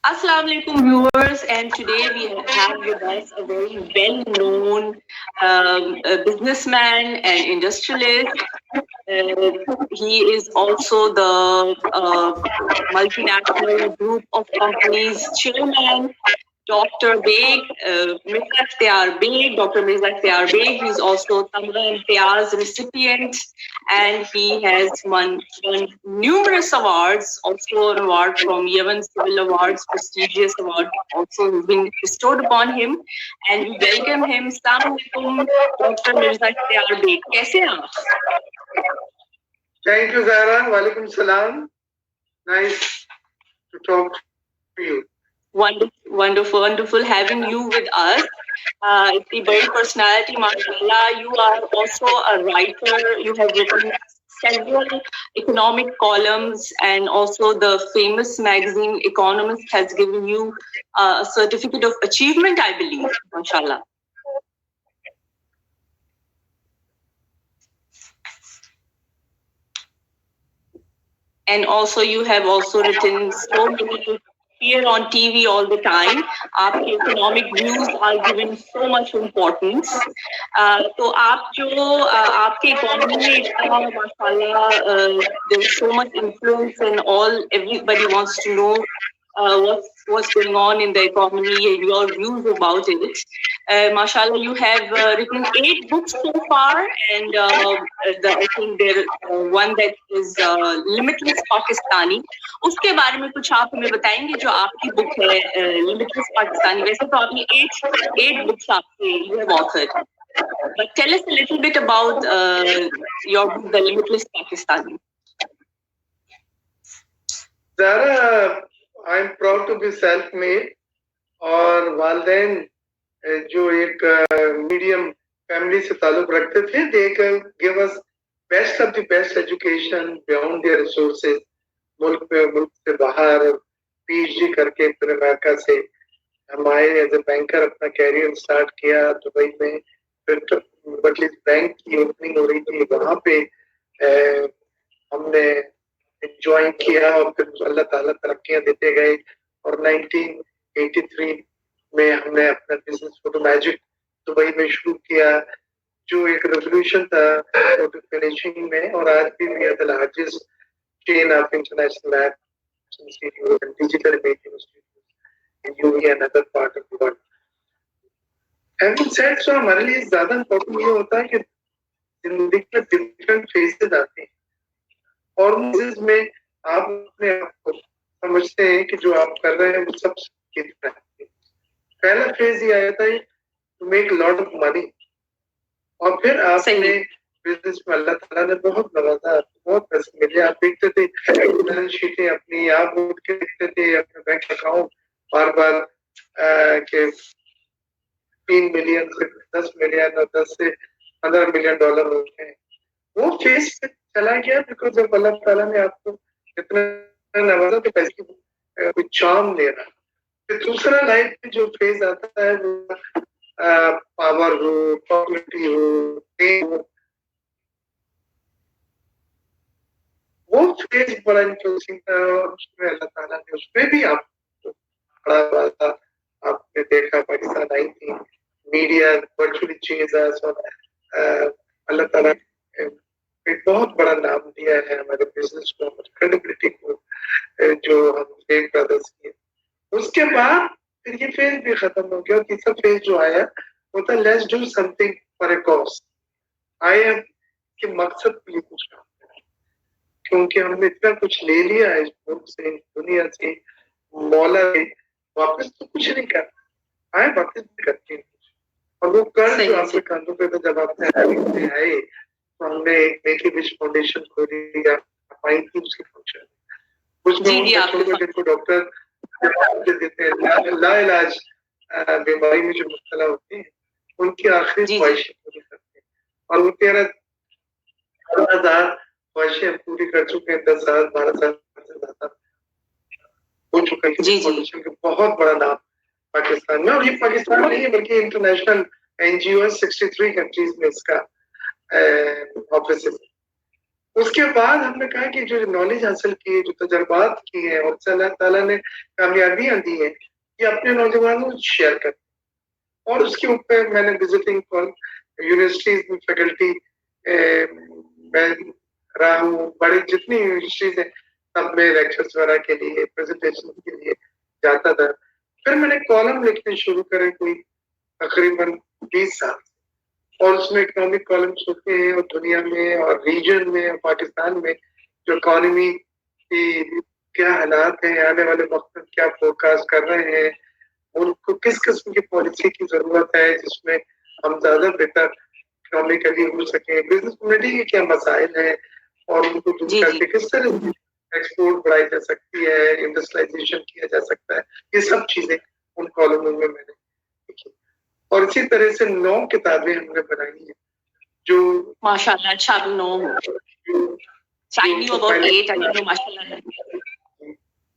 Assalamu alaikum viewers, and today we have with us a very well-known businessman and industrialist. He is also the multinational group of companies chairman, Dr. Beg, Mirza Ikhtiar Beg, Dr. Mirza Ikhtiar Beg. He's also Tamra Imtiaz recipient, and he has won numerous awards, also an award from Yemen Civil Awards, prestigious award also has been bestowed upon him. And we welcome him. Assalamu alaikum, Dr. Mirza Ikhtiar Beg. कैसे हैं आप? Thank you, Zara. Walaikum salam. Nice to talk to you. Wonderful having you with us. It's a very personality, mashallah. You are also a writer. You have written several economic columns, and also the famous magazine Economist has given you a certificate of achievement, I believe, mashallah. And also you have also written so many, appear on TV all the time. आपके economic views are given so much importance. तो आप जो आपके economy में इतना माशाल्लाह, there's so much influence and everybody wants to know what's going on in the economy and your views about it. Mashallah, you have written 8 books so far, and I think there one that is Limitless Pakistani. उसके बारे में कुछ आप हमें बताएंगे जो आपकी book है Limitless Pakistani. वैसे तो आपने 8 books आपके you have authored. But tell us a little bit about your book, The Limitless Pakistani. Zara, I'm proud to be self-made. और वालदैन जो एक मीडियम फैमिली से ताल्लुक रखते थे, they give us best of the best education beyond their resources. मुल्क से बाहर PhD करके फिर अमेरिका से हम आए एज ए बैंकर, अपना कैरियर स्टार्ट किया दुबई में. फिर बटलिस बैंक की ओपनिंग हो रही थी, वहाँ पे हमने ज्वाइन किया और फिर अल्लाह ताला तरक्कियां देते गए. और 1983 में हमने अपना बिजनेस फोटो मैजिक दुबई में शुरू किया, जो एक रेवोल्यूशन था फोटो फिनिशिंग में. और आज भी we are the largest chain of international labs institute and digital imaging institute in UAE and other part of the world. Having said so, हमारे लिए ज्यादा इम्पोर्टेंट ये होता है कि जिंदगी में डिफरेंट फेजेस आते हैं, और में आप अपने आप को समझते हैं कि जो आप कर रहे हैं वो सब डिफरेंट है. पहला फेज ये आया था to make lot of money, और फिर आपने बिजनेस में अल्लाह ताला ने बहुत नवाजा, बहुत पैसे मिले. आप देखते थे बैलेंस शीटें अपनी, आप उठ के देखते थे अपने बैंक अकाउंट बार बार के 3 मिलियन से 10 मिलियन और 10 से 15 मिलियन डॉलर होते हैं. वो फेज पे चला गया बिकॉज जब अल्लाह ताला ने आपको इतना नवाजा तो पैसे की चार्म दे रहा. फिर दूसरा लाइफ में जो फेज आता है वो पावर हो, पॉपुलरिटी हो, फेम हो, वो फेज बड़ा इंटरेस्टिंग था. और उसमें अल्लाह ताला ने उसमें भी आपको खड़ा हुआ था. आपने देखा पाकिस्तान आई थी, मीडिया वर्चुअली चेंज अस, और अल्लाह ताला एक बहुत बड़ा नाम दिया है हमारे बिजनेस को, क्रेडिबिलिटी को, जो हम बेग ब्रदर्स की. उसके बाद फिर ये फेज भी खत्म हो गया. तीसरा फेज जो आया वो था let's do something for a cause. I am के मकसद के लिए कुछ काम करना, क्योंकि हमने इतना कुछ ले लिया है इस मुल्क से, दुनिया से, मौला से, वापस तो कुछ नहीं करना. आए वापस भी करते हैं कुछ. और वो कर्ज जो आपके कंधों पे था जब आपने आए, तो हमने एक मेक ए विश फाउंडेशन खोली. आई थी उसके फंक्शन, उसमें जिनको डॉक्टर देते हैं लाइलाज बीमारी में जो मुब्तला होती है, उनकी आखिरी ख्वाहिशें पूरी करते हैं. और वो 13,000 ख्वाहिशें पूरी कर चुके हैं. 10,000 12,000 से ज्यादा हो चुका है. फाउंडेशन का बहुत बड़ा नाम पाकिस्तान में, और ये पाकिस्तान नहीं है बल्कि इंटरनेशनल NGO 63 कंट्रीज में इसका ऑफिस है. उसके बाद हमने कहा कि जो नॉलेज हासिल की है, जो तजर्बात किए हैं और अल्लाह ताला ने कामयाबियां दी हैं, ये अपने नौजवानों को शेयर कर। और उसके ऊपर मैंने विजिटिंग कॉल यूनिवर्सिटीज में फैकल्टी मैं रहा हूँ, बड़ी जितनी यूनिवर्सिटीज हैं सब में लेक्चर्स वगैरह के लिए, प्रेजेंटेशन के लिए जाता था। फिर मैंने कॉलम लिखने शुरू करे कोई तकरीबन 20 साल, और उसमें इकोनॉमिक कॉलम्स होते हैं, और दुनिया में और रीजन में और पाकिस्तान में जो इकोनॉमी की क्या हालात हैं, आने वाले वक्त में क्या फोरकास्ट कर रहे हैं, उनको किस किस्म की पॉलिसी की जरूरत है जिसमें हम ज्यादा बेहतर इकोनॉमिकली हो सके, बिजनेस कम्युनिटी के क्या मसाइल हैं और उनको दूर जी जी करके किस तरह से एक्सपोर्ट बढ़ाई जा सकती है, इंडस्ट्रियलाइजेशन किया जा सकता है, ये सब चीजें उन कॉलमों में मैंने लिखी। और इसी तरह से 9 किताबें हमने बनाई हैं जो माशाल्लाह, अच्छा नो जो I knew about 8, I जो didn't know माशाल्लाह।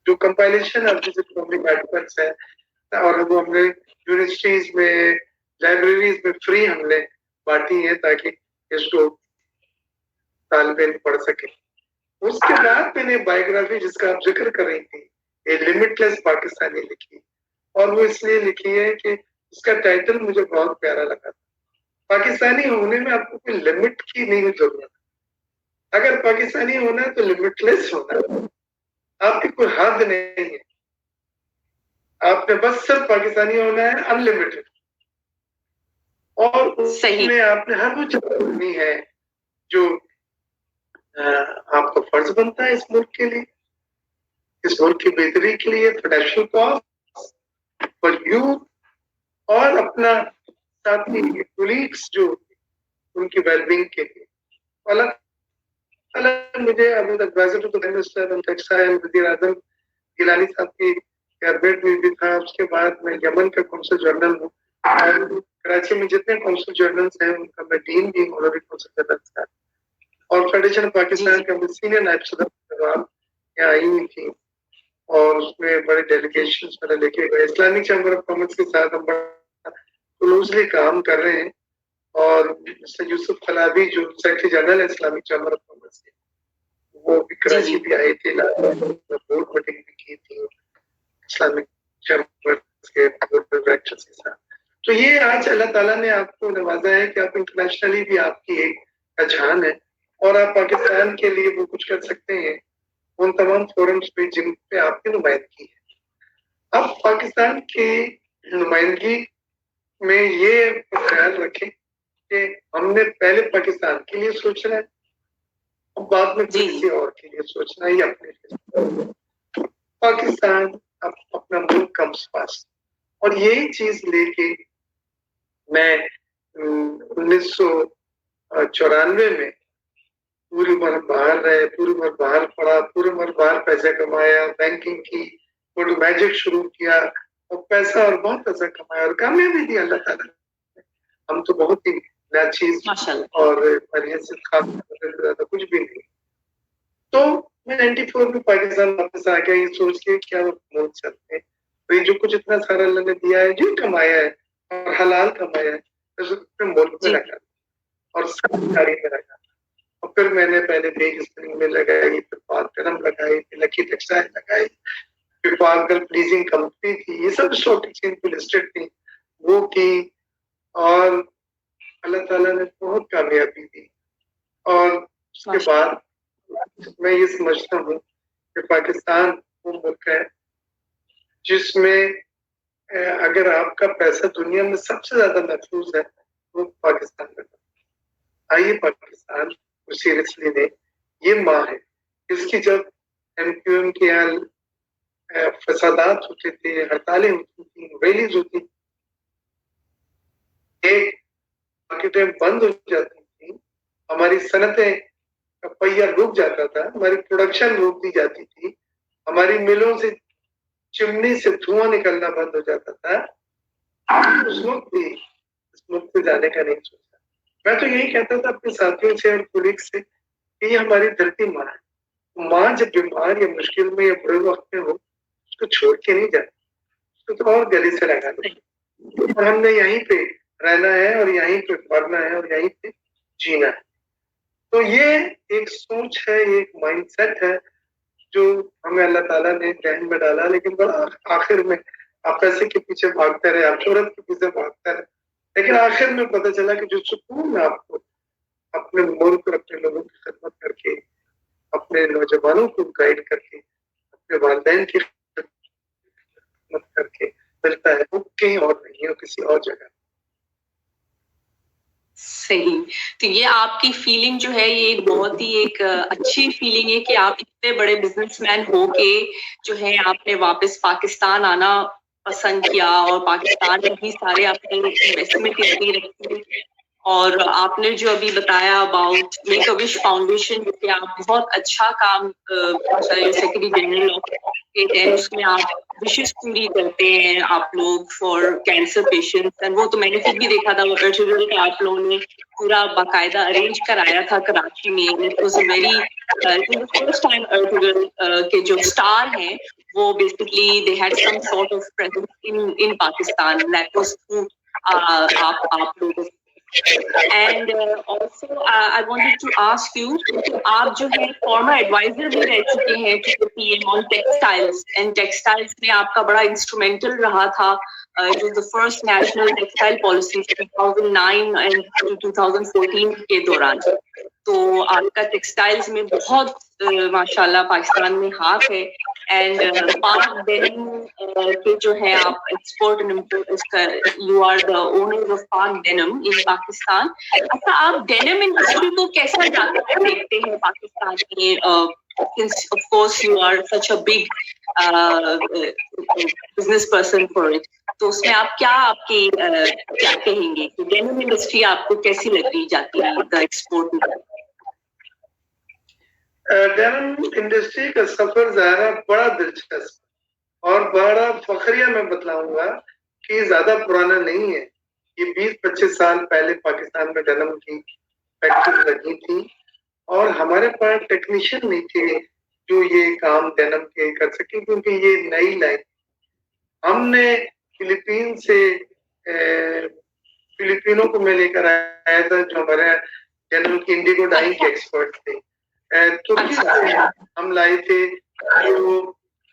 जो compilation of this economic articles है, और वो हमने यूनिवर्सिटीज में, लाइब्रेरीज में फ्री हमने बांटी है ताकि इसको तालिब इल्म पढ़ सके। उसके बाद मैंने बायोग्राफी जिसका आप जिक्र कर रही थी, ए लिमिटलेस पाकिस्तानी लिखी, और वो इसलिए लिखी है कि उसका टाइटल मुझे बहुत प्यारा लगा। पाकिस्तानी होने में आपको कोई लिमिट की नहीं जरूरत, अगर पाकिस्तानी होना है तो लिमिटलेस होना है, आपकी कोई हद नहीं है, आपने बस सिर्फ पाकिस्तानी होना है, अनलिमिटेड। और उसमें आपने हर वो चीज करनी है जो आपका फर्ज बनता है इस मुल्क के लिए, इस मुल्क की बेहतरी के लिए, फाइनेंशियल कॉस्ट फॉर यूथ, और अपना साथी कोलीग्स जो उनकी वेलबींग के लिए। अल्लाह ताला मुझे advisor to the prime minister and textile वजीर आजम गिलानी साहब की कैबिनेट में भी था। उसके बाद मैं यमन का कौंसल जनरल हूँ, और कराची में जितने कौंसल जनरल्स हैं उनका मैं डीन भी हूँ, कौंसल जनरल था। और फेडरेशन पाकिस्तान का सीनियर नायब सदर यहाँ आई हुई थी, और उसमें बड़े डेलीगेशन मैंने लेके गए। इस्लामिक चैम्बर ऑफ कॉमर्स के साथ हम बड़ा क्लोजली काम कर रहे हैं, और मिस्टर यूसुफ फलाबी जो सेक्रेटरी जनरल है इस्लामिक चैम्बर ऑफ कॉमर्स के, वो भी कराची भी आए थे, बोर्ड मीटिंग भी की थी इस्लामिक चैम्बर के बोर्ड ऑफ डायरेक्टर्स के साथ। तो ये आज अल्लाह ताला ने आपको नवाजा है कि आप इंटरनेशनली भी आपकी एक पहचान है, और आप पाकिस्तान के लिए वो कुछ कर सकते हैं उन तमाम फोरम्स पे जिन पे आपकी नुमाइंदगी है। अब पाकिस्तान की नुमाइंदगी में ये ख्याल रखें कि हमने पहले पाकिस्तान के लिए सोचना है, अब बाद में किसी और के लिए सोचना है, या अपने लिए। पाकिस्तान अपना मुल्क कम्स पास, और यही चीज लेके मैं 1994 में पूरी उम्र बाहर रहे, पूरी उम्र बाहर पढ़ा, पूरी उम्र बाहर पैसे कमाया, बैंकिंग की, फोटो मैजिक शुरू किया, और पैसा और बहुत पैसा कमाया, और कामयाबी दी अल्लाह ताला ने। हम तो बहुत ही नया चीज और ज्यादा कुछ भी नहीं। तो मैं 94 में पाकिस्तान वापस आ गया, ये सोच के क्या मुल्क चलते हैं, तो ये जो कुछ इतना सारा अल्लाह ने दिया है, जो कमाया है और हलाल कमाया है, तो मुल्क में रखा और सरकारी में रखा। और फिर मैंने पहले बेगस्टनी में लगाई, फिर पालकरम लगाई, फिर लकी टेक्सटाइल लगाई, फिर पालकर प्लीजिंग कंपनी थी, ये सब स्टॉक एक्सचेंज पे लिस्टेड थी, वो की, और अल्लाह ताला ने बहुत कामयाबी दी। और उसके बाद मैं ये समझता हूँ कि पाकिस्तान वो मुल्क है जिसमें अगर आपका पैसा दुनिया में सबसे ज्यादा महफूज है वो पाकिस्तान में। आइए पाकिस्तान को सीरियसली लें, ये माँ है। इसकी जब एमक्यूएम के यहाँ फसादात होते थे, हड़तालें होती थी, रैलीज होती थी, एक मार्केटें बंद हो जाती थी, हमारी सनतें का पहिया रुक जाता था, हमारी प्रोडक्शन रोक दी जाती थी, हमारी मिलों से चिमनी से धुआं निकलना बंद हो जाता था, उस वक्त भी इस मुल्क से जाने का नहीं सोचा। मैं तो यही कहता था अपने साथियों से और कोलीग से कि ये हमारी धरती माँ है। माँ जब बीमार या मुश्किल में या बुरे वक्त में हो, उसको छोड़ के नहीं जाती, उसको तो और गले से लगा दो। और हमने यहीं पे रहना है, और यहीं पे मरना है, और यहीं पे जीना है। तो ये एक सोच है, एक माइंडसेट है जो हमें अल्लाह ताला ने जहन में डाला, लेकिन बड़ा आखिर में आप पैसे के पीछे भागते रहे, आप शोहरत के पीछे भागते रहे, लेकिन आखिर में पता चला कि जो सुकून है आपको अपने मुल्क और अपने लोगों की खिदमत करके, अपने नौजवानों को गाइड करके, अपने वालिदैन की खिदमत करके मिलता है, वो कहीं और नहीं है, किसी और जगह। सही। तो ये आपकी फीलिंग जो है, ये बहुत ही एक अच्छी फीलिंग है कि आप इतने बड़े बिजनेसमैन होके जो है आपने वापस पाकिस्तान आना पसंद किया और पाकिस्तान में भी सारे अपने इन्वेस्टमेंट इतनी रखी। और आपने जो अभी बताया about make a wish foundation, जिससे आप बहुत अच्छा काम सेक्रेटरी जनरल ऑफ उसमें आप विशेष पूरी करते हैं आप लोग फॉर कैंसर पेशेंट्स। एंड वो तो मैंने खुद भी देखा था, वो अर्चुगल का आप लोगों ने पूरा बाकायदा अरेंज कराया था कराची में। It was a very first time अर्चुगल के जो स्टार हैं वो basically they had some sort of presence in Pakistan, that was through आप लोगों। And also I wanted to ask you, आप जो है फॉर्मर एडवाइजर भी रह चुके हैं to the PM on textiles, and textiles में आपका बड़ा इंस्ट्रूमेंटल रहा था। It was the first national textile policy 2009 and 2014 के दौरान। तो आपका टेक्सटाइल्स में बहुत माशाल्लाह पाकिस्तान में हाथ है। एंड पाक डेनिम के जो है आप एक्सपोर्ट एंड इम्पोर्ट, इसका you are the owner of Pak Denim in Pakistan. अच्छा, आप डेनिम इंडस्ट्री को कैसा देखते हैं पाकिस्तान में? Since of course you are such a big business person for it, तो उसमें आप क्या कहेंगे कि डेनिम इंडस्ट्री आपको कैसी लगी जाती है द एक्सपोर्ट? डेनिम इंडस्ट्री का सफर ज़ाहिर बड़ा दिलचस्प और बड़ा फखरिया मैं बतलाऊंगा कि ज्यादा पुराना नहीं है। ये 20-25 साल पहले पाकिस्तान में डेनिम की फैक्ट्री लगी थी और हमारे पास टेक्नीशियन नहीं थे जो ये काम डेनिम के कर सके, क्योंकि ये नई लाइन। हमने फिलीपीन से फिलिपिनों को मैं लेकर आया था जो हमारे डेनिम की इंडिगो डाइंग के एक्सपर्ट थे। तुर्की से हम लाए थे जो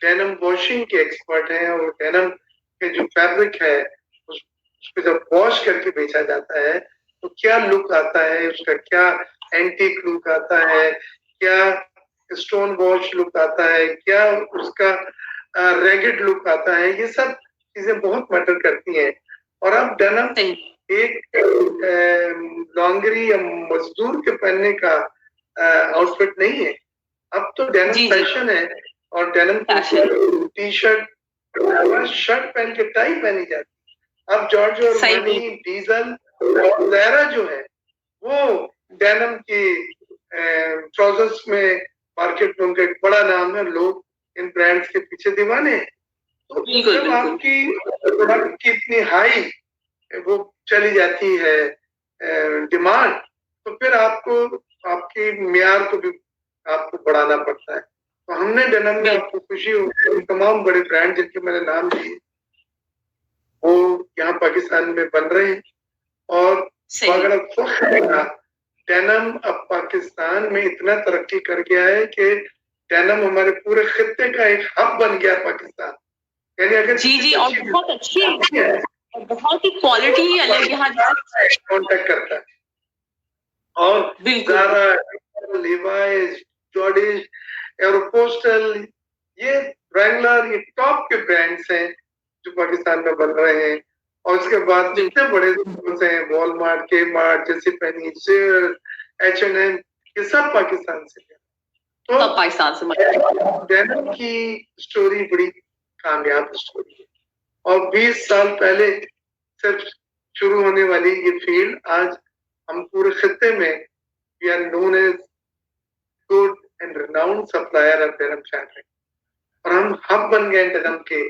डेनिम वॉशिंग के एक्सपर्ट हैं, और डेनिम के जो फैब्रिक है उसको जब वॉश करके बेचा जाता है तो क्या लुक आता है, उसका क्या एंटीक लुक आता है, क्या स्टोन वॉश लुक आता है, क्या उसका रेगेड लुक आता है, ये सब चीजें बहुत मैटर करती हैं। और अब डेनिम एक लॉन्गरी या मजदूर के पहनने का आउटफिट नहीं है, अब तो डेनिम फैशन है। और डेनिम टी शर्ट शर्ट पहन के टाई पहनी जाती है। अब जॉर्ज और मनी, डीजल, ज़ारा जो है वो डेनिम की ट्राउजर्स में मार्केट में उनका एक बड़ा नाम है, लोग इन ब्रांड्स के पीछे दीवाने हैं। तो जब आपकी प्रोडक्ट की इतनी हाई वो चली जाती है डिमांड, तो फिर आपको आपकी मियार को भी आपको बढ़ाना पड़ता है। तो हमने डेनिम में, आपको खुशी हो, तमाम बड़े ब्रांड जिनके मैंने नाम लिए वो यहाँ पाकिस्तान में बन रहे हैं। और डेनिम अब पाकिस्तान में इतना तरक्की कर गया है कि डेनिम हमारे पूरे खित्ते का एक हब बन गया पाकिस्तान। यानी अगर जी और बहुत अच्छी है, बहुत ही क्वालिटी ही अलग यहाँ कॉन्टेक्ट करता है। और ज़ारा, लीवाइस, जॉर्डिश, एयरोपोस्टल, ये रैंगलर, ये टॉप के ब्रांड्स हैं जो पाकिस्तान में बन रहे हैं। और उसके बाद जितने बड़े हैं वॉलमार्ट, के मार्ट, जैसे पेनी, सीयर्स, H&M, ये सब पाकिस्तान से है। तो पाकिस्तान से डेनिम की स्टोरी बड़ी कामयाब स्टोरी है। और 20 साल पहले सिर्फ शुरू होने वाली ये फील्ड आज हम पूरे खित्ते में we are known as good and renowned supplier of denim fabric. और हम हब बन गए डेनिम के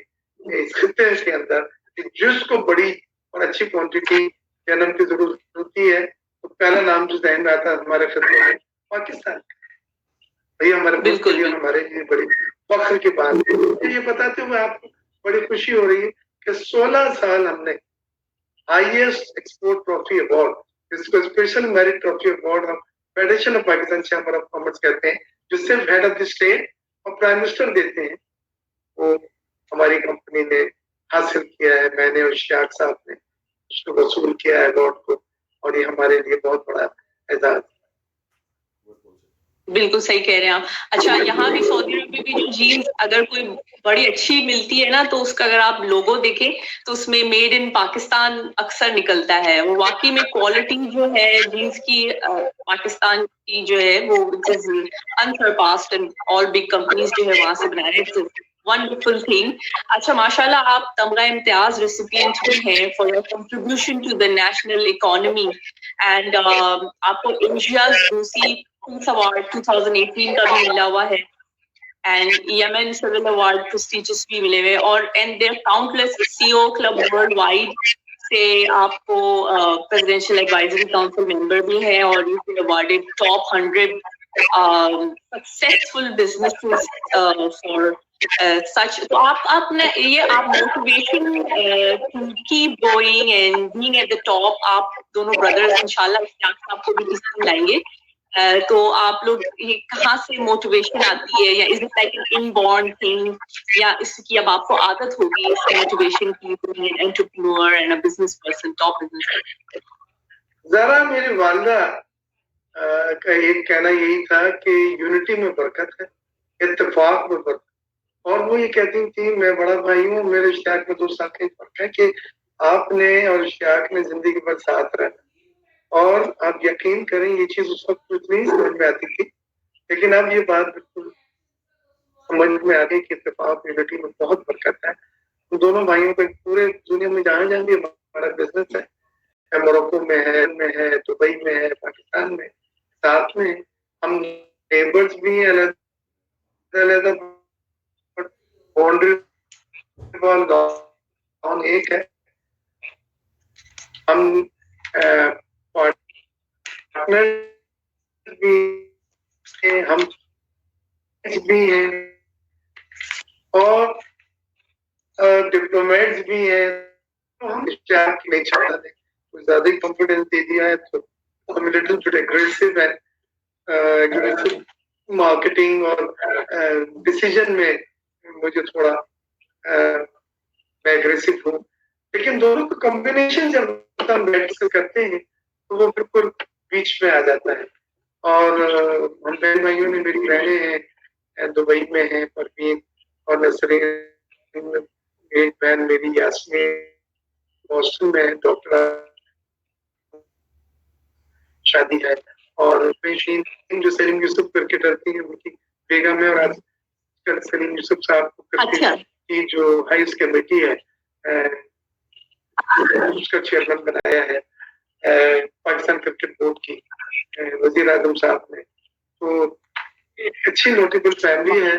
इस खित्ते के अंदर। जिसको बड़ी और अच्छी क्वांटिटी डेनिम की जरूरत होती है तो पहला नाम जो जहन में आता है हमारे खित्ते में पाकिस्तान। भैया हमारे बिल्कुल हमारे लिए बड़ी फख्र की बात है। ये बताते हुए आपको बड़ी खुशी हो रही है कि 16 साल हमने हाईएस्ट एक्सपोर्ट ट्रॉफी अवार्ड, इसको स्पेशल मेरिट ट्रॉफी अवार्ड हम federation of Pakistan chamber of commerce कहते हैं, जो सिर्फ हेड ऑफ द स्टेट और प्राइम मिनिस्टर देते हैं, वो हमारी कंपनी ने हासिल किया है। मैंने और इश्तियाक साहब ने उसको वसूल किया है अवार्ड को, और ये हमारे लिए बहुत बड़ा एजाज। बिल्कुल सही कह रहे हैं आप। अच्छा, यहाँ भी सऊदी अरब में भी जो जीन्स अगर कोई बड़ी अच्छी मिलती है ना, तो उसका अगर आप लोगो देखें तो उसमें मेड इन पाकिस्तान अक्सर निकलता है। वो वाकई में क्वालिटी जो है जीन्स की पाकिस्तान की जो है वो unsurpassed, and all big companies जो है वहां से बना रहे हैं। Wonderful thing. अच्छा, माशाल्लाह, आप तमगा इम्तियाज रेसिपिएंट भी हैं for your contribution to the national economy, and आपको एशिया रूसी पीस अवार्ड 2018 का भी मिला हुआ है, and Yemen civil award prestigious भी मिले हुए, और and there countless CEO club world wide से आपको प्रेसिडेंशियल एडवाइजरी काउंसिल मेंबर भी है, और you been awarded top 100 successful businesses for such. तो आप ना ये आप motivation to keep going and being at the top, आप दोनों ब्रदर्स इंशाल्लाह आपको भी किसी दिन लाएंगे। तो आप लोग ये कहाँ से मोटिवेशन आती है, या is it like an inborn thing, या इसकी अब आपको आदत होगी इस मोटिवेशन की, an entrepreneur and a business person, top business person? जरा मेरी वालिदा का एक कहना यही था कि यूनिटी में बरकत है, इत्तेफाक में बरकत। और वो ये कहती थी, मैं बड़ा भाई हूँ, मेरे इश्तियाक में 2 साल का फर्क है, कि आपने और इश्तियाक ने जिंदगी भर साथ रहना। और आप यकीन करें, ये चीज उस वक्त इतनी समझ में आती थी, लेकिन अब ये बात बिल्कुल समझ में आ गई कि इत्तेफाक यूनिटी में बहुत बरकत है। उन दोनों भाइयों को पूरे दुनिया में जहाँ जहाँ भी हमारा बिजनेस है, मोरक्को में है, दुबई में है, पाकिस्तान में, साथ में हम नेबर्स भी हैं, अलग अलग बाउंड्री वॉल गाँव एक है। हम पार्टनर भी हैं, हम भी हैं, और डिप्लोमेट्स भी हैं। तो हम स्टाफ नहीं चाहता थे, कुछ ज्यादा ही कॉन्फिडेंस दे दिया है, तो हम लिटिल बिट एग्रेसिव है मार्केटिंग और डिसीजन में मुझे थोड़ा मैं एग्रेसिव हूँ। लेकिन दोनों का कॉम्बिनेशन जब हम बैठ कर करते हैं तो वो बिल्कुल बीच में आ जाता है। और हम बहन भाइयों ने, मेरी बहनें हैं दुबई में हैं, परवीन और नसरीन, एक बहन मेरी यास्मीन बॉस्टन में डॉक्टर शादी है, और जो सलीम यूसुफ करके डरती है, उनकी बेगम है, और आजकल सलीम यूसुफ साहब को करके की जो हाइस कमेटी है उसका चेयरमैन बनाया है पाकिस्तान क्रिकेट बोर्ड की वजीर आजम साहब ने। तो एक अच्छी नोटेबल फैमिली है,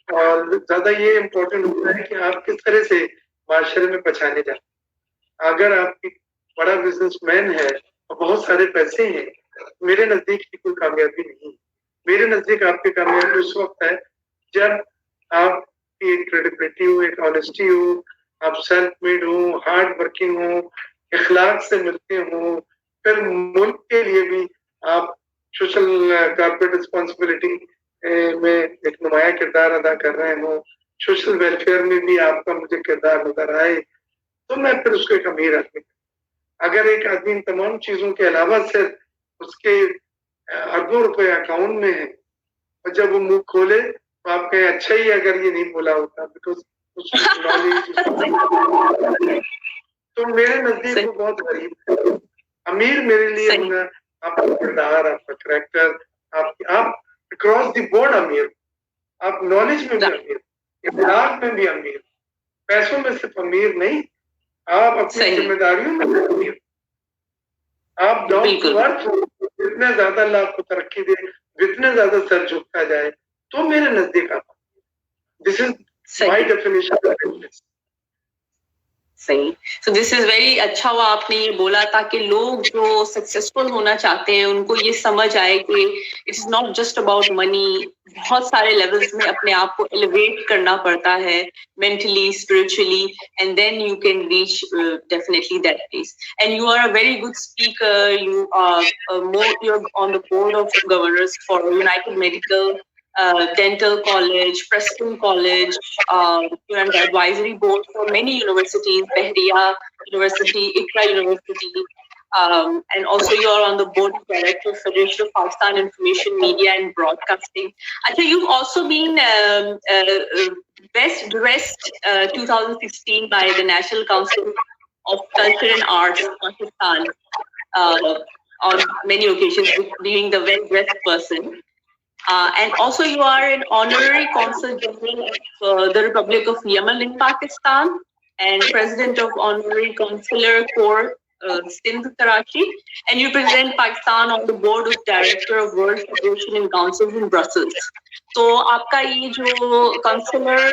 और ज्यादा ये इम्पोर्टेंट होता है कि आप किस तरह से माशरे में पहचाने जाए। अगर आपकी बड़ा बिजनेसमैन है और बहुत सारे पैसे हैं, मेरे नजदीक की कोई कामयाबी नहीं। मेरे नजदीक आपकी कामयाबी उस वक्त है जब आपकी एक क्रेडिबिलिटी हो, एक ऑनेस्टी हो, आप सेल्फ मेड हो, हार्ड वर्किंग हो, इखलाक से मिलते हो, फिर मुल्क के लिए भी आप सोशल कॉर्पोरेट रिस्पॉन्सिबिलिटी में एक नुमाया किरदार अदा कर रहे हो, सोशल वेलफेयर में भी आपका मुझे किरदार नजर आए, तो मैं फिर उसको एक अमीर आदमी। अगर एक आदमी इन तमाम चीजों के अलावा सिर्फ उसके अरबों रुपए अकाउंट में है, और जब वो मुंह खोले तो आप कहें अच्छा ही अगर ये नहीं बोला होता, बिकॉज तो मेरे नजदीक वो बहुत गरीब है। अमीर मेरे लिए होना आपका किरदार, आपका करैक्टर, आप अक्रॉस द बोर्ड अमीर, आप नॉलेज में भी अमीर, इखलाक में भी अमीर, पैसों में सिर्फ अमीर नहीं, आप अपनी जिम्मेदारियों में भी अमीर, आप डाउन टू अर्थ, जितने ज्यादा अल्लाह आपको तरक्की दे, जितने ज्यादा सर झुकता जाए, तो मेरे नजदीक आप, this is my definition of business. सही। सो दिस इज वेरी अच्छा हुआ आपने ये बोला, ताकि लोग जो सक्सेसफुल होना चाहते हैं उनको ये समझ आए कि it's not just about money. बहुत सारे लेवल्स में अपने आप को एलिवेट करना पड़ता है, mentally, spiritually, and then you can reach definitely that place. And you are a very good speaker, you are more, you are on the board of governors for united medical Dental College, Preston College, you're on the advisory board for many universities, Behriya University, Ikra University, and also you're on the board of director of Federation of Pakistan Information Media and Broadcasting. Actually, you've also been best dressed 2016 by the National Council of Culture and Arts, Pakistan, on many occasions, being the well dressed person. And also you are an honorary consul general of the Republic of Yemen in Pakistan, and president of honorary consular corps Sindh Karachi, and you represent Pakistan on the board of director of World Federation and Councils in Brussels. तो आपका ये जो consular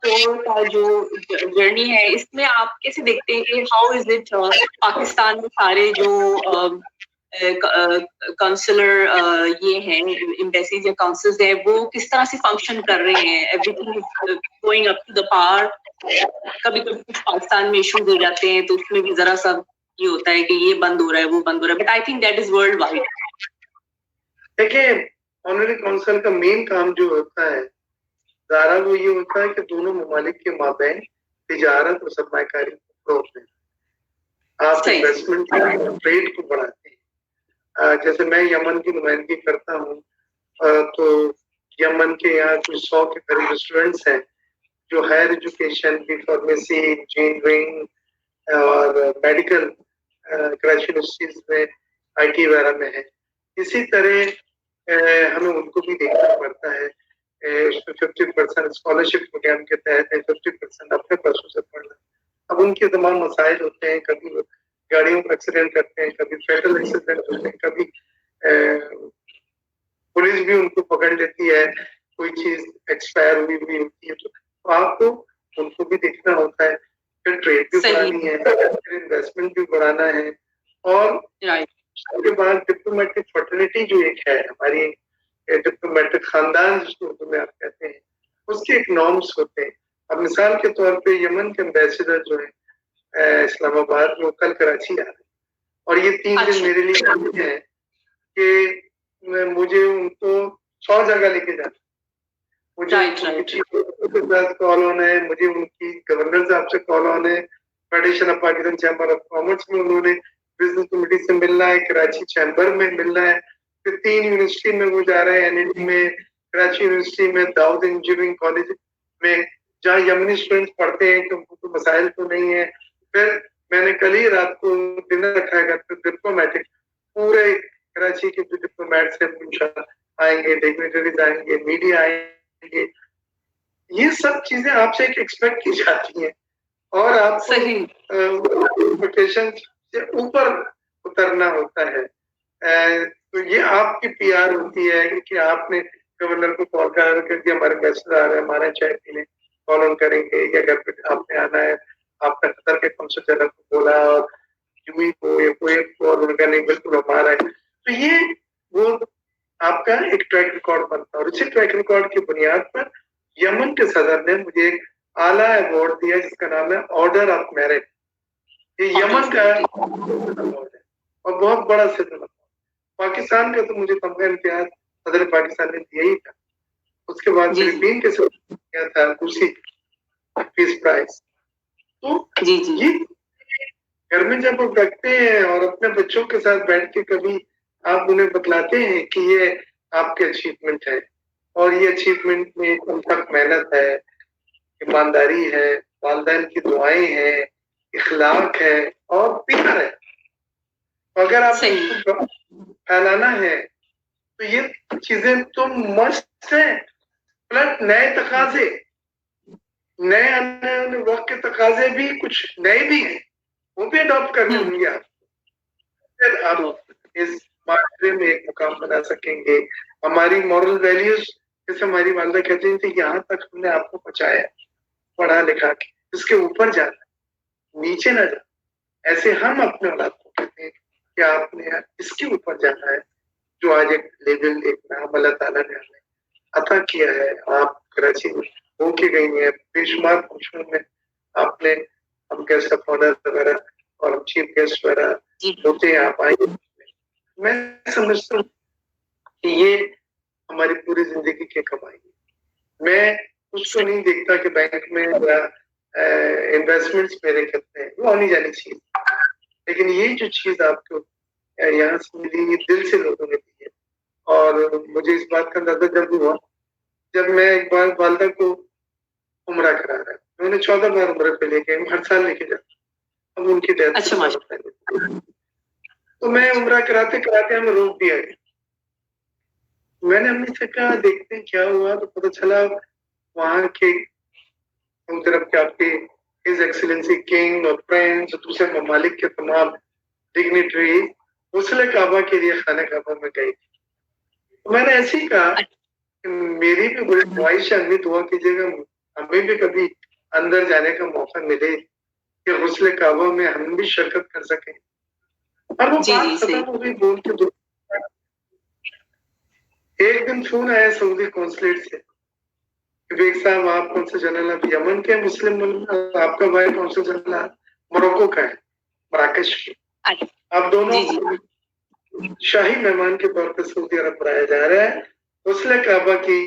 core का जो journey है, इसमें आप कैसे देखते हैं कि हाउ इज इट पाकिस्तान में सारे जो काउंसलर ये हैं, एम्बेसीज या काउंसिल्स हैं, वो किस तरह से फंक्शन कर रहे हैं? Everything is going up to the par. कभी कभी कुछ पाकिस्तान में इश्यूज हो जाते हैं तो उसमें भी जरा सा ये होता है कि ये बंद हो रहा है, वो बंद हो रहा है, but I think that is world wide. देखिए, ऑनररी काउंसिल का मेन काम जो होता है ज़ारा, वो ये होता है कि दोनों ममालिक के माबैन तिजारत और सरमायाकारी को फरोग दें। आप इन्वेस्टमेंट ट्रेड को बढ़ाते हैं। जैसे मैं यमन की नुमाइंदगी करता हूँ, तो यमन के यहाँ कुछ 100 के करीब स्टूडेंट्स हैं जो हायर एजुकेशन की फार्मेसी, इंजीनियरिंग और मेडिकल कराची यूनिवर्सिटीज में, IT वगैरह में है। इसी तरह हमें उनको भी देखना पड़ता है। उसमें 50% स्कॉलरशिप प्रोग्राम के तहत है, 50% अपने पैसों से पढ़ना। अब उनके तमाम मसाइल होते हैं, कभी गाड़ियों का एक्सीडेंट करते हैं, कभी फेटल एक्सीडेंट होते हैं, कभी पुलिस भी उनको पकड़ लेती है, कोई चीज एक्सपायर हुई होती है, तो आपको उनको भी देखना होता है। फिर ट्रेड भी बढ़ानी है, फिर इन्वेस्टमेंट भी बढ़ाना है, और उसके बाद डिप्लोमेटिक फर्टिलिटी जो एक है हमारी, डिप्लोमेटिक खानदान जिसको उर्दू में आप कहते हैं, उसके एक नॉर्म्स होते हैं। अब मिसाल के तौर पे यमन के एम्बेसडर जो है इस्लामाबाद, वो कल कराची आ रहे हैं, और ये 3 दिन मेरे लिए है कि मुझे उनको 100 जगह लेके जाना। मुझे उनके साथ कॉल ऑन है, मुझे उनकी गवर्नर साहब से कॉल ऑन है, federation of Pakistan chamber of commerce में उन्होंने बिजनेस कमेटी से मिलना है, कराची चैम्बर में मिलना है, फिर 3 यूनिवर्सिटी में वो जा रहे हैं, NIT में, कराची यूनिवर्सिटी में, दाऊद इंजीनियरिंग कॉलेज में, जहाँ यमनी स्टूडेंट्स पढ़ते हैं, तो उनको मसाइल तो नहीं है। फिर मैंने कल ही रात को डिनर रखा है, फिर डिप्लोमेटिक पूरे कराची के जो डिप्लोमेट्स हैं इंशाल्लाह आएंगे, डिग्नेटरीज आएंगे, मीडिया आएंगे। ये सब चीजें आपसे एक्सपेक्ट की जाती हैं, और आपको एक्सपेक्टेशन से ऊपर उतरना होता है। तो ये आपकी PR होती है कि आपने गवर्नर को कॉल कर दिया, हमारे गेस्ट आ रहे हैं, हमारे चाय पीने, कॉल ऑन करेंगे, या घर पे आपने आना है, आपने कतर के कौंसल जनरल को बोला, और यूई को या कोई और उनका नहीं, बिल्कुल हमारा है। तो ये वो आपका एक ट्रैक रिकॉर्ड बनता है, और इसी ट्रैक रिकॉर्ड की बुनियाद पर यमन के सदर ने मुझे एक आला अवार्ड दिया जिसका नाम है ऑर्डर ऑफ मेरिट। ये यमन का अवार्ड है और बहुत बड़ा सिलसिला। पाकिस्तान का तो मुझे तमगा इम्तियाज सदर पाकिस्तान ने दिया ही था, उसके बाद फिलीपीन के सदर दिया था उसी पीस प्राइज। तो ये घर में जब आप रखते हैं और अपने बच्चों के साथ बैठ के कभी आप उन्हें बतलाते हैं कि ये आपके अचीवमेंट है, और ये अचीवमेंट में कम तक मेहनत है, ईमानदारी है, वालिदैन की दुआएं हैं, इखलाक है और प्यार है। अगर आप फैलाना है तो ये चीजें तो मस्त है, प्लस नए तकाजे, नए आने वाले वक्त के तकाजे भी कुछ नए भी हैं, वो भी अडॉप्ट करने होंगे आप, फिर आप इस माशरे में एक मुकाम बना सकेंगे। हमारी मॉरल वैल्यूज, जैसे हमारी वालिदा कहती थी, यहाँ तक हमने आपको पहुंचाया पढ़ा लिखा के, इसके ऊपर जाना। नीचे ना जाए, ऐसे हम अपने औलाद को कहते हैं कि आपने यार इसके ऊपर जाना है, जो आज एक लेवल, एक नाम अल्लाह ताला ने हमें अता किया है। आप कराची में होके गई हैं, बेशुमार फंक्शन में आपने, हम गेस्ट ऑफ ऑनर वगैरह और चीफ गेस्ट वगैरह होते हैं, आप आए। मैं समझता हूँ कि ये हमारी पूरी जिंदगी की कमाई है। मैं उसको नहीं देखता कि बैंक में या इन्वेस्टमेंट्स मेरे कितने हैं, वो आनी जानी चाहिए, लेकिन ये जो चीज आपको यहाँ से मिली, ये दिल से लोगों ने दी है। और मुझे इस बात का अंदाजा जब हुआ, जब मैं एक बार वालदा को उम्रा करा रहा है, मैंने 14 बार उम्र पे लेके, हर साल लेके जाता, अब उनकी डेथ। अच्छा, तो मैं उम्रा कराते कराते हमें रोक दिया गया। मैंने अम्मी से कहा देखते हैं क्या हुआ, तो पता चला वहां के उन तरफ के आपके हिज एक्सीलेंसी किंग और फ्रेंड्स, दूसरे ममालिक के तमाम डिग्निटरी गुस्ले काबा के लिए खाने काबा में गई। तो मैंने ऐसे ही कहा कि मेरी भी बड़ी ख्वाहिश है, अम्मी दुआ कीजिएगा हमें भी कभी अंदर जाने का मौका मिले कि गुस्ले काबा में हम भी शिरकत कर सकें। और वो बात खत्म हो गई, बोल के एक दिन फोन आया सऊदी कौंसलेट से, बेग साहब आप कौन से जनरल, आप यमन के मुस्लिम मुल्क, आपका भाई कौन सा जनरल मोरक्को का है, मराकश की, आप दोनों शाही मेहमान के तौर पर सऊदी अरब बुलाया जा रहा है गुस्ले काबा की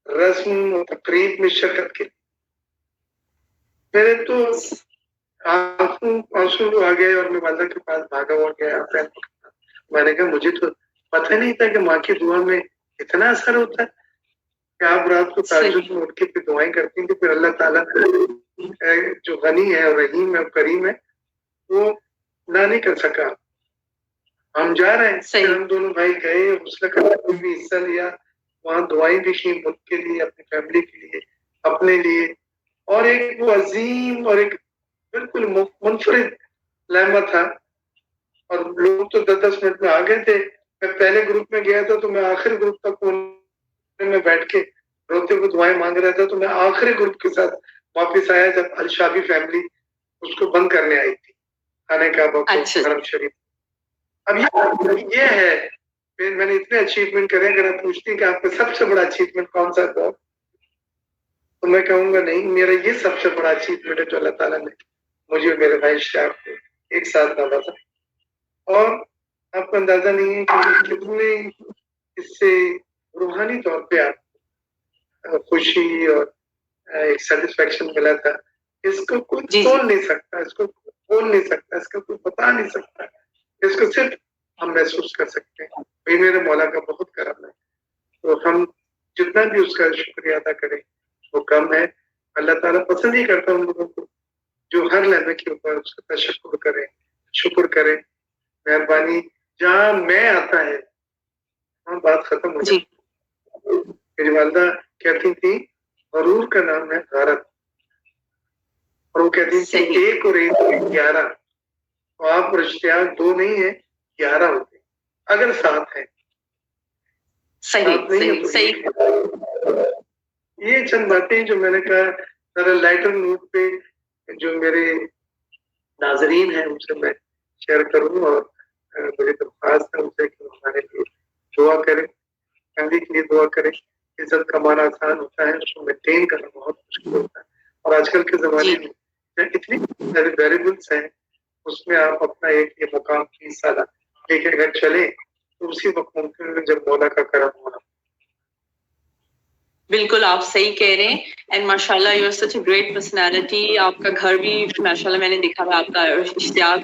रस्म और तकरीब में शिरकत के। मेरे तो आंसू आ गए और मैं वालदा के पास भागा हुआ गया। मैंने कहा मुझे तो पता नहीं था कि माँ की दुआ में इतना असर होता है कि आप रात को ताज्जुद में उठ के फिर दुआएं करती हैं, तो फिर अल्लाह ताला जो गनी है और रहीम है और करीम है, वो ना नहीं कर सका। हम जा रहे हैं, फिर हम दोनों भाई गए, उसने भी हिस्सा लिया, वहां दुआएं भी की मुल्क के लिए, अपनी फैमिली के लिए, अपने लिए। और एक वो अजीम और एक बिल्कुल मुनफरिद लहमा था, और लोग तो 10-10 मिनट में आ गए थे। मैं पहले ग्रुप में गया था तो मैं आखिरी ग्रुप तक में बैठ के रोते हुए दुआएं मांग रहा था, तो मैं आखिरी ग्रुप के साथ वापस आया जब अलशाबी फैमिली उसको बंद करने आई थी, खाने काबा को, हरम शरीफ। अब ये है, फिर मैंने इतने अचीवमेंट करे, अगर आप पूछती हैं कि आपका सबसे बड़ा अचीवमेंट कौन सा था, तो मैं कहूंगा नहीं, मेरा ये सबसे बड़ा अचीवमेंट है जो अल्लाह ताला ने मुझे और मेरे भाई शाह को एक साथ नवाजा। और आपको अंदाजा नहीं है कि कितने इससे रूहानी तौर पे आप खुशी और एक सेटिस्फेक्शन मिला था, इसको कोई तोल नहीं सकता, इसको बोल नहीं सकता, इसका कोई बता नहीं सकता, इसको सिर्फ हम महसूस कर सकते हैं। वही मेरे मौला का बहुत करम है, तो हम जितना भी उसका शुक्रिया अदा करें वो कम है। अल्लाह ताला पसंद ही करता उन लोगों को जो हर लम्हे के ऊपर उसका तशक्कुर करें, शुक्र करें, मेहरबानी। जहाँ मैं आता है वहाँ बात खत्म हो जाती। मेरी वालदा कहती थी गरूर का नाम है गारत, और वो कहती थी 1 और 1 11, तो आप रिश्तेदार 2 नहीं है 11 होते अगर साथ है। सही। ये चंद बातें जो मैंने कहा जरा लाइटर नोट पे जो मेरे नाजरीन हैं उनसे मैं शेयर करूं, और मुझे दरख्वास्त है उनसे कि हमारे लिए दुआ करें, फैमिली के लिए दुआ करें। इज्जत कमाना आसान होता है, उसको मेंटेन करना बहुत मुश्किल होता है, और आजकल के जमाने में इतनी वेरिएबल्स हैं, उसमें आप अपना एक ये मुकाम की हिस्सा लेके अगर चले तो उसी वक्त मुमकिन है जब मौला का करम होना। बिल्कुल आप सही कह रहे हैं, एंड माशाल्लाह you are such a great personality. आपका घर भी माशाल्लाह मैंने देखा है, आपका इश्तियाक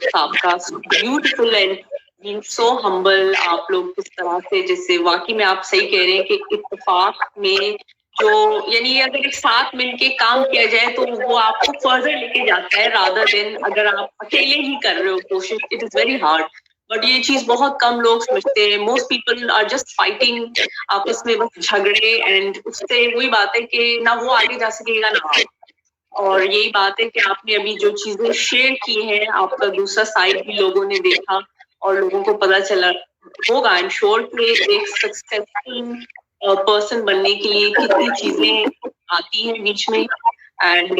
साहब का beautiful and being so humble. आप लोग किस तरह से, जैसे वाकई में आप सही कह रहे हैं कि इत्तेफाक में जो यानी अगर एक साथ मिलके काम किया जाए तो वो आपको फर्दर लेके जाता है, रादर देन अगर आप अकेले ही कर रहे हो कोशिश, it is very hard. But ये चीज बहुत कम लोग समझते हैं। Most people are just fighting, आपस में बस झगड़े, एंड उससे वही बात है कि ना वो आगे जा सकेगा ना आप। और यही बात है कि आपने अभी जो चीजें शेयर की हैं, आपका दूसरा साइड भी लोगों ने देखा और लोगों को पता चला होगा। आई एम श्योर कि एक सक्सेसफुल पर्सन बनने के लिए कितनी चीजें आती हैं बीच में। And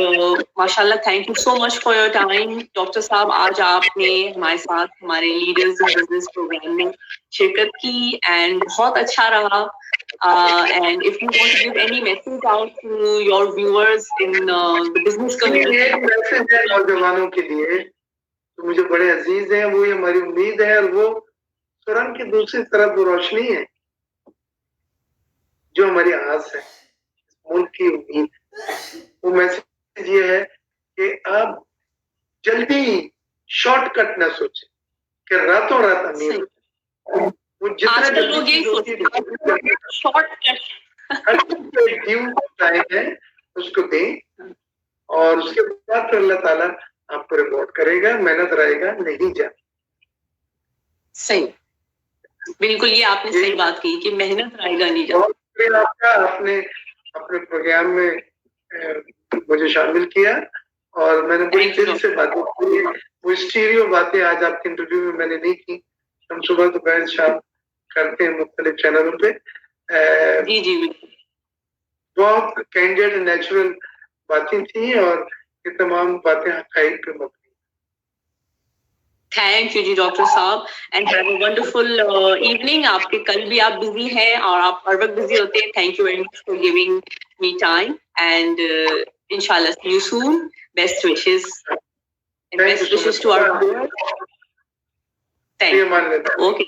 माशाल्लाह, thank you so much for your time, doctor साहब. आज आपने हमारे साथ हमारे लीडर्स इन बिजनेस प्रोग्राम में शिरकत की and बहुत अच्छा रहा. And if you want to give any message out to your viewers in the business community. ये एक मैसेज है नौजवानों के लिए तो मुझे बड़े अजीज हैं. वो हमारी उम्मीद है और वो सुरंग की दूसरी तरफ वो रोशनी है जो हमारी आस है, मुल्क की उम्मीद. वो मैसेज ये है कि आप जल्दी शॉर्टकट ना सोचें कि रातों रात अमीर हो. वो जितना लोग यही सोचते हैं शॉर्टकट ड्यू टाइम है उसको दें और उसके बाद फिर अल्लाह ताला आपको रिवॉर्ड करेगा. मेहनत रहेगा नहीं जा. सही, बिल्कुल ये आपने सही बात की कि मेहनत रहेगा नहीं जा. आपका आपने अपने प्रोग्राम में मुझे शामिल किया और मैंने बड़ी दिल से बातें की. वो स्टीरियो बातें आज आपके इंटरव्यू में मैंने नहीं की. हम सुबह दोपहर शाम करते हैं मुख्तलिफ चैनलों पे. जी जी बहुत कैंडिड नेचुरल बातें थी और ये तमाम बातें हक़ाइक़ पे मबनी. थैंक यू जी डॉक्टर साहब and have a wonderful evening. आपके कल भी आप बिजी हैं और आप हर वक्त बिजी होते हैं. Thank you very much for giving me time and इंशाल्लाह see you soon. Best wishes and best wishes to our viewers. Thank you. Okay.